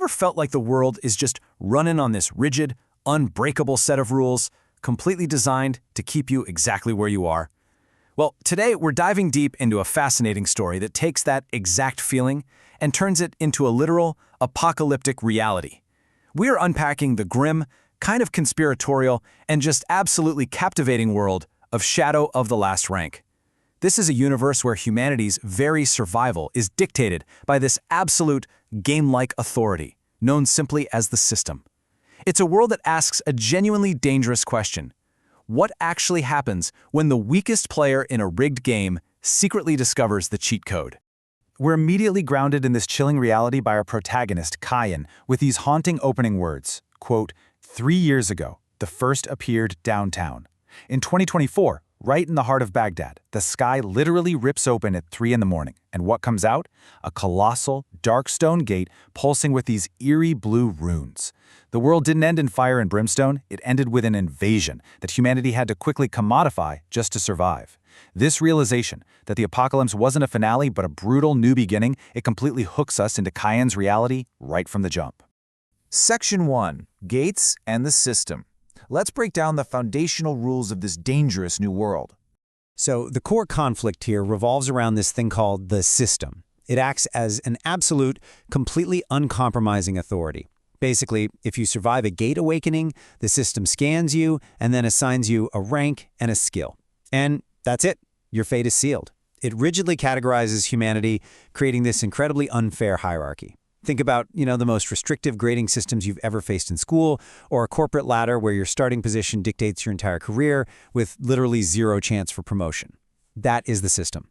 Ever felt like the world is just running on this rigid, unbreakable set of rules, completely designed to keep you exactly where you are? Well, today we're diving deep into a fascinating story that takes that exact feeling and turns it into a literal, apocalyptic reality. We're unpacking the grim, kind of conspiratorial, and just absolutely captivating world of Shadow of the Last Rank. This is a universe where humanity's very survival is dictated by this absolute, game-like authority, known simply as the System. It's a world that asks a genuinely dangerous question. What actually happens when the weakest player in a rigged game secretly discovers the cheat code? We're immediately grounded in this chilling reality by our protagonist, Kyan, with these haunting opening words, quote, 3 years ago, the first appeared downtown. In 2024, right in the heart of Baghdad, the sky literally rips open at 3 in the morning, and what comes out? A colossal, dark stone gate pulsing with these eerie blue runes. The world didn't end in fire and brimstone, it ended with an invasion that humanity had to quickly commodify just to survive. This realization that the apocalypse wasn't a finale but a brutal new beginning, it completely hooks us into Kyan's reality right from the jump. Section 1. Gates and the System. Let's break down the foundational rules of this dangerous new world. So the core conflict here revolves around this thing called the System. It acts as an absolute, completely uncompromising authority. Basically, if you survive a gate awakening, the System scans you and then assigns you a rank and a skill. And that's it. Your fate is sealed. It rigidly categorizes humanity, creating this incredibly unfair hierarchy. Think about, the most restrictive grading systems you've ever faced in school, or a corporate ladder where your starting position dictates your entire career with literally zero chance for promotion. That is the System.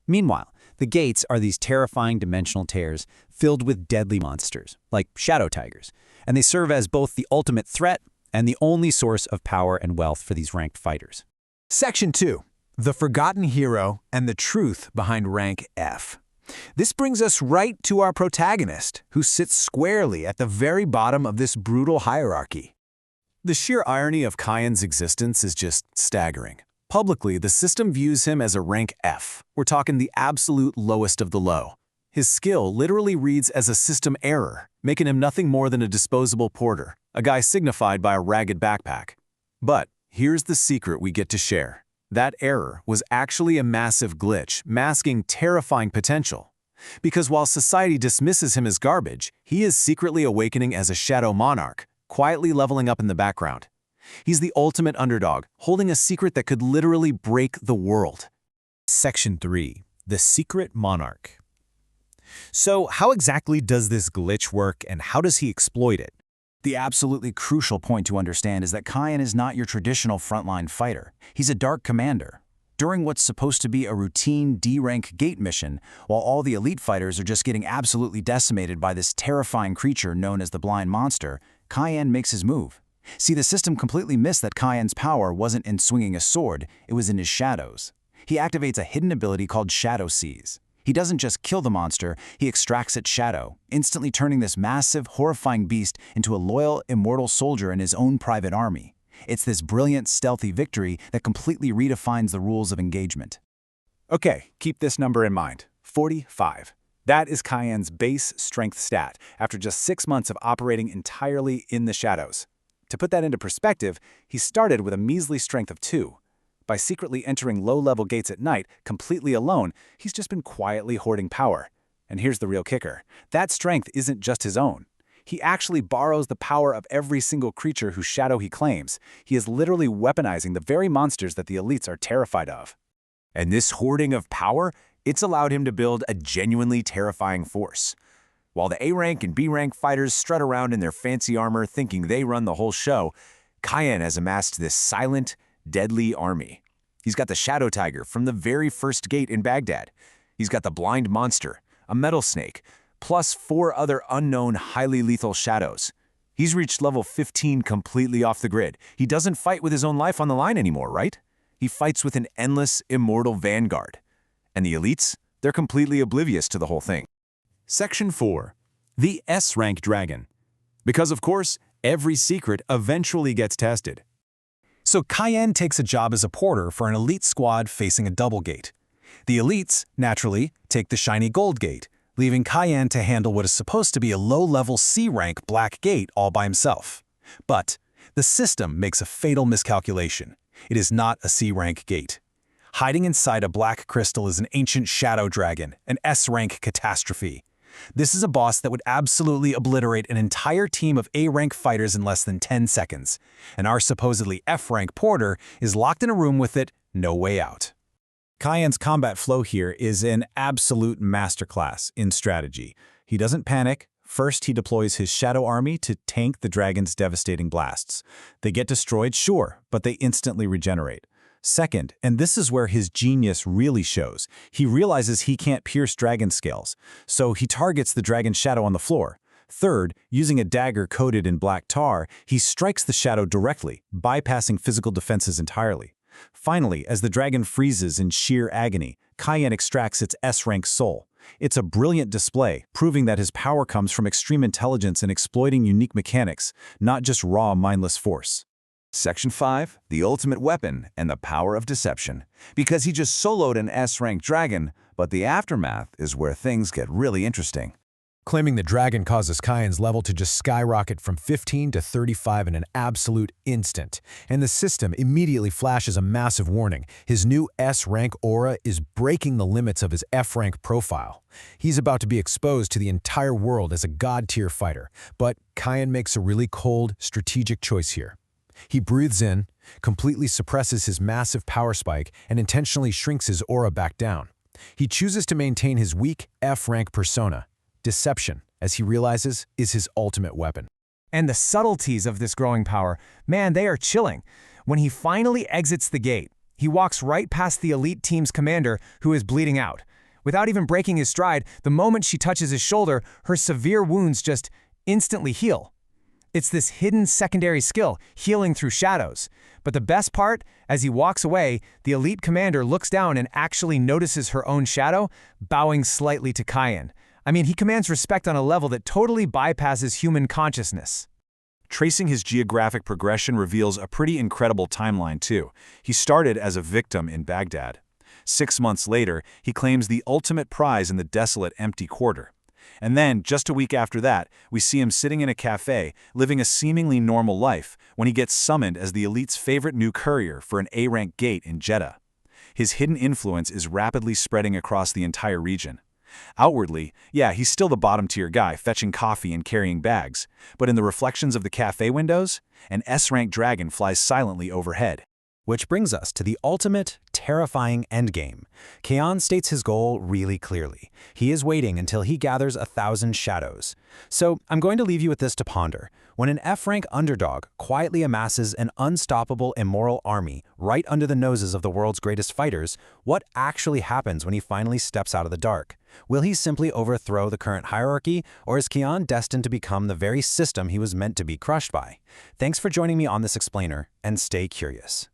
Meanwhile, the gates are these terrifying dimensional tears filled with deadly monsters, like shadow tigers, and they serve as both the ultimate threat and the only source of power and wealth for these ranked fighters. Section 2. The Forgotten Hero and the Truth Behind Rank F. This brings us right to our protagonist, who sits squarely at the very bottom of this brutal hierarchy. The sheer irony of Kyan's existence is just staggering. Publicly, the System views him as a rank F. We're talking the absolute lowest of the low. His skill literally reads as a system error, making him nothing more than a disposable porter, a guy signified by a ragged backpack. But here's the secret we get to share. That error was actually a massive glitch, masking terrifying potential. Because while society dismisses him as garbage, he is secretly awakening as a shadow monarch, quietly leveling up in the background. He's the ultimate underdog, holding a secret that could literally break the world. Section 3. The Secret Monarch. So how exactly does this glitch work and how does he exploit it? The absolutely crucial point to understand is that Kyan is not your traditional frontline fighter. He's a dark commander. During what's supposed to be a routine D-rank gate mission, while all the elite fighters are just getting absolutely decimated by this terrifying creature known as the Blind Monster, Kyan makes his move. See, the System completely missed that Kyan's power wasn't in swinging a sword, it was in his shadows. He activates a hidden ability called Shadow Seize. He doesn't just kill the monster, he extracts its shadow, instantly turning this massive, horrifying beast into a loyal, immortal soldier in his own private army. It's this brilliant, stealthy victory that completely redefines the rules of engagement. Okay, keep this number in mind, 45. That is Kyan's base strength stat, after just 6 months of operating entirely in the shadows. To put that into perspective, he started with a measly strength of 2. By secretly entering low-level gates at night, completely alone, he's just been quietly hoarding power. And here's the real kicker. That strength isn't just his own. He actually borrows the power of every single creature whose shadow he claims. He is literally weaponizing the very monsters that the elites are terrified of. And this hoarding of power, it's allowed him to build a genuinely terrifying force. While the A-rank and B-rank fighters strut around in their fancy armor thinking they run the whole show, Kyan has amassed this silent, deadly army. He's got the Shadow Tiger from the very first gate in Baghdad. He's got the Blind Monster, a Metal Snake, plus 4 other unknown highly lethal shadows. He's reached level 15 completely off the grid. He doesn't fight with his own life on the line anymore, right? He fights with an endless, immortal vanguard. And the elites? They're completely oblivious to the whole thing. Section 4. The S-rank dragon. Because of course, every secret eventually gets tested. So Kyan takes a job as a porter for an elite squad facing a double gate. The elites, naturally, take the shiny gold gate, leaving Cayenne to handle what is supposed to be a low-level C-rank black gate all by himself. But the system makes a fatal miscalculation. It is not a C-rank gate. Hiding inside a black crystal is an ancient shadow dragon, an S-rank catastrophe. This is a boss that would absolutely obliterate an entire team of A-rank fighters in less than 10 seconds, and our supposedly F-rank porter is locked in a room with it, no way out. Cayenne's combat flow here is an absolute masterclass in strategy. He doesn't panic. First, he deploys his shadow army to tank the dragon's devastating blasts. They get destroyed, sure, but they instantly regenerate. Second, and this is where his genius really shows, he realizes he can't pierce dragon scales, so he targets the dragon's shadow on the floor. Third, using a dagger coated in black tar, he strikes the shadow directly, bypassing physical defenses entirely. Finally, as the dragon freezes in sheer agony, Cayenne extracts its S-rank soul. It's a brilliant display, proving that his power comes from extreme intelligence and exploiting unique mechanics, not just raw, mindless force. Section 5, the ultimate weapon and the power of deception. Because he just soloed an S-rank dragon, but the aftermath is where things get really interesting. Claiming the dragon causes Cayenne's level to just skyrocket from 15 to 35 in an absolute instant, and the system immediately flashes a massive warning. His new S-rank aura is breaking the limits of his F-rank profile. He's about to be exposed to the entire world as a god-tier fighter, but Cayenne makes a really cold, strategic choice here. He breathes in, completely suppresses his massive power spike, and intentionally shrinks his aura back down. He chooses to maintain his weak F-rank persona. Deception, as he realizes, is his ultimate weapon. And the subtleties of this growing power, man, they are chilling. When he finally exits the gate, he walks right past the elite team's commander, who is bleeding out. Without even breaking his stride, the moment she touches his shoulder, her severe wounds just instantly heal. It's this hidden secondary skill, healing through shadows. But the best part, as he walks away, the elite commander looks down and actually notices her own shadow, bowing slightly to Cayenne. I mean, he commands respect on a level that totally bypasses human consciousness. Tracing his geographic progression reveals a pretty incredible timeline, too. He started as a victim in Baghdad. 6 months later, he claims the ultimate prize in the desolate, empty quarter. And then, just a week after that, we see him sitting in a cafe, living a seemingly normal life, when he gets summoned as the elite's favorite new courier for an A-rank gate in Jeddah. His hidden influence is rapidly spreading across the entire region. Outwardly, yeah, he's still the bottom-tier guy, fetching coffee and carrying bags. But in the reflections of the cafe windows, an S-rank dragon flies silently overhead. Which brings us to the ultimate, terrifying endgame. Cayenne states his goal really clearly. He is waiting until he gathers 1,000 shadows. So I'm going to leave you with this to ponder. When an F-rank underdog quietly amasses an unstoppable immoral army right under the noses of the world's greatest fighters, what actually happens when he finally steps out of the dark? Will he simply overthrow the current hierarchy, or is Cayenne destined to become the very system he was meant to be crushed by? Thanks for joining me on this explainer, and stay curious.